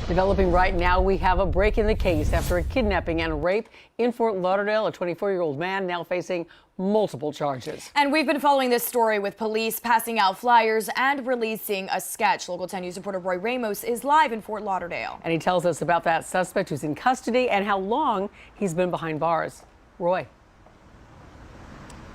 Developing right now, we have a break in the case after a kidnapping and rape in Fort Lauderdale. A 24-year-old man now facing multiple charges. And we've been following this story with police passing out flyers and releasing a sketch. Local 10 News reporter Roy Ramos is live in Fort Lauderdale. And he tells us about that suspect who's in custody and how long he's been behind bars. Roy.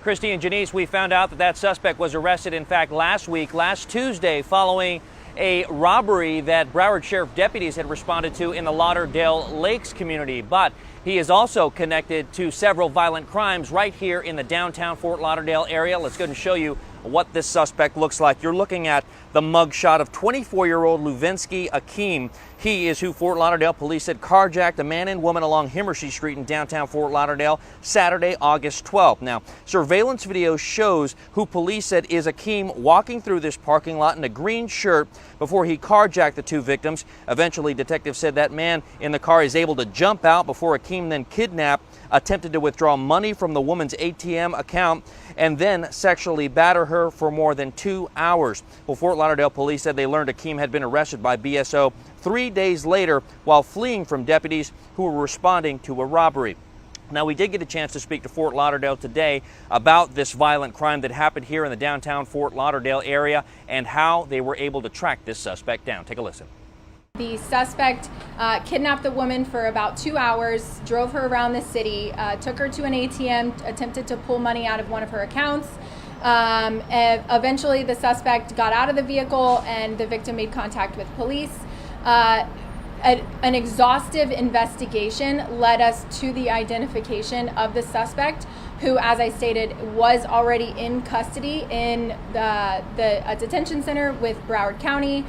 Christy and Janice, we found out that that suspect was arrested, in fact, last Tuesday, following a robbery that Broward Sheriff deputies had responded to in the Lauderdale Lakes community. But he is also connected to several violent crimes right here in the downtown Fort Lauderdale area. Let's go and show you what this suspect looks like. You're looking at the mugshot of 24-year-old Luvinsky Akeem. He is who Fort Lauderdale police said carjacked a man and woman along Himmersey Street in downtown Fort Lauderdale Saturday, August 12th. Now, surveillance video shows who police said is Akeem walking through this parking lot in a green shirt before he carjacked the two victims. Eventually, detectives said that man in the car is able to jump out before Akeem then kidnapped, attempted to withdraw money from the woman's ATM account, and then sexually batter her for more than 2 hours. Well, Fort Lauderdale police said they learned Akeem had been arrested by BSO 3 days later while fleeing from deputies who were responding to a robbery. Now, we did get a chance to speak to Fort Lauderdale today about this violent crime that happened here in the downtown Fort Lauderdale area and how they were able to track this suspect down. Take a listen. The suspect kidnapped the woman for about 2 hours, drove her around the city, took her to an ATM, attempted to pull money out of one of her accounts. Eventually, the suspect got out of the vehicle and the victim made contact with police. An exhaustive investigation led us to the identification of the suspect, who, as I stated, was already in custody in the detention center with Broward County.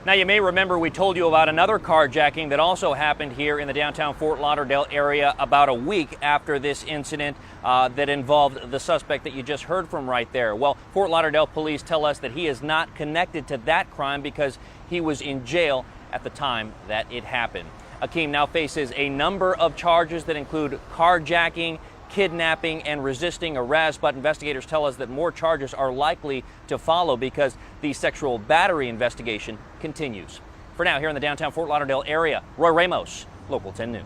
Now, you may remember we told you about another carjacking that also happened here in the downtown Fort Lauderdale area about a week after this incident that involved the suspect that you just heard from right there. Well, Fort Lauderdale police tell us that he is not connected to that crime because he was in jail at the time that it happened. Akeem now faces a number of charges that include carjacking, kidnapping, and resisting arrest, but investigators tell us that more charges are likely to follow because the sexual battery investigation continues. For now, here in the downtown Fort Lauderdale area, Roy Ramos, Local 10 News.